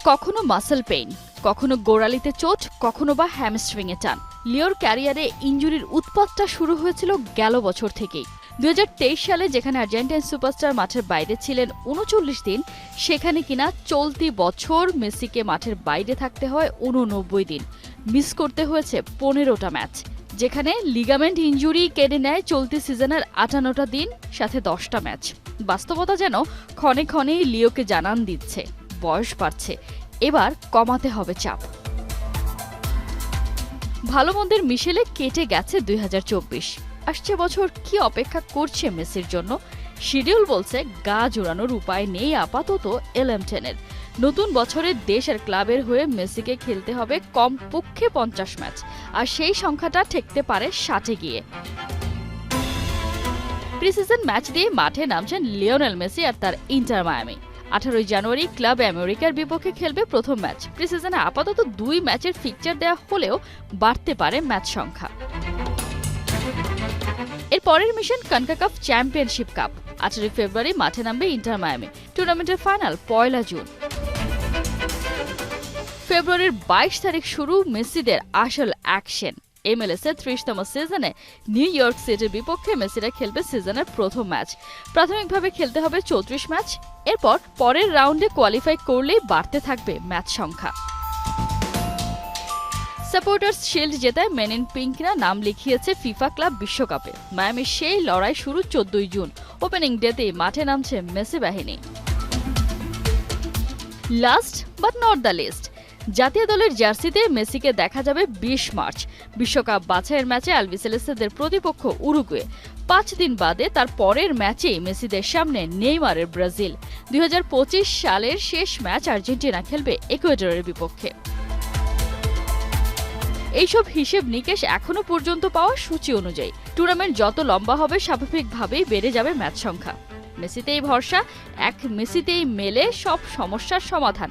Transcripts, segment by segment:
কখনো muscle pain, কখনো গোড়ালিতে চোট, কখনো বা হ্যামস্ট্রিংয়ে টান। লিওর ক্যারিয়ারে ইনজুরির উৎপাতটা শুরু হয়েছিল গেল বছর থেকেই। 2023 সালে যেখানে আর্জেন্টাইন সুপারস্টার মাঠের বাইরে ছিলেন 39 দিন, সেখানে কিনা চলতি বছর মেসিকে মাঠের বাইরে থাকতে হয় 89 দিন। মিস করতে হয়েছে 15টা ম্যাচ, যেখানে লিগামেন্ট ইনজুরি কেড়ে নেয় চলতি সিজনের 58টা দিন, সাথে 10টা ম্যাচ। বাস্তবতা যেন ক্ষণে ক্ষণেই লিওকে জানান দিচ্ছে, বয়স বাড়ছে, এবার কমাতে হবে চাপ। ভালো মন্দের মিশেলে কেটে গেছে 2024। আসছে বছর কি অপেক্ষা করছে মেসির জন্য? শিডিউল বলছে গা জোড়ানোর উপায় নেই আপাতত এলএম10-এর। নতুন বছরে দেশ আর ক্লাবের হয়ে মেসিকে খেলতে হবে কমপক্ষে 50 ম্যাচ, আর সেই সংখ্যাটা ঠেকতে পারে 60-এ গিয়ে। প্রিসিজন ম্যাচ দিয়ে মাঠে নামছেন লিওনেল মেসি আর তার ইন্টার মায়ামি। 18 জানুয়ারি ক্লাব আমেরিকার বিপক্ষে খেলবে প্রথম ম্যাচ। প্রিসিজনে আপাতত 2 ম্যাচের ফিকচার দেওয়া হলেও বাড়তে পারে ম্যাচ সংখ্যা। এর পরের মিশন কনকাকাফ চ্যাম্পিয়নশিপ কাপ। 18 ফেব্রুয়ারি মাঠে নামবে ইন্টার মায়ামি। টুর্নামেন্টের ফাইনাল 1 জুন। ফেব্রুয়ারির 22 তারিখ শুরু মেসিদের আসল অ্যাকশন। MLS এর 30তম সিজনে নিউ ইয়র্ক সিটির বিপক্ষে মেসিরা খেলবে সিজনের প্রথম ম্যাচ। প্রাথমিকভাবে খেলতে হবে 34 ম্যাচ। এরপর পরের রাউন্ডে কোয়ালিফাই করলেই বাড়তে থাকবে ম্যাচ সংখ্যা। সাপোর্টার্স শিল্ড জেতায় মেন ইন পিঙ্করা নাম লিখিয়েছে ফিফা ক্লাব বিশ্বকাপে। মায়ামির সেই লড়াই শুরু 14 জুন। ওপেনিং ডেতেই মাঠে নামছে মেসি বাহিনী। Last but not the least, জাতীয় দলের জার্সিতে মেসিকে দেখা যাবে 20 মার্চ। বিশ্বকাপ বাছাইয়ের ম্যাচে আলবিসেলেস্তেদের প্রতিপক্ষ উরুগুয়ে। 5 দিন বাদে তার পরের ম্যাচেই মেসিদের সামনে নেইমারের ব্রাজিল। 2025 সালের শেষ ম্যাচ আর্জেন্টিনা খেলবে ইকুয়েডরের বিপক্ষে। এইসব হিসেব নিকেশ এখনো পর্যন্ত পাওয়া সূচি অনুযায়ী টুর্নামেন্ট যত লম্বা হবে স্বাভাবিকভাবেই বেড়ে যাবে ম্যাচ সংখ্যা। মেসিতেই ভরসা, এক মেসিতেই মেলে সব সমস্যার সমাধান,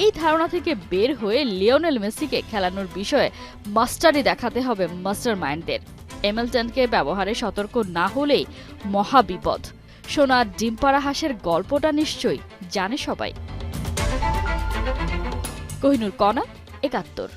এই ধারণা থেকে বের হয়ে লিওনেল মেসিকে খেলানোর বিষয়ে মাস্টারি দেখাতে হবে মাস্টার মাইন্ডদের। এমএল10কে ব্যবহারে সতর্ক না হলেই মহাবিপদ। সোনার ডিমপাড়া হাঁসের গল্পটা নিশ্চয়ই জানে সবাই। কোহিনুর কণা, 71।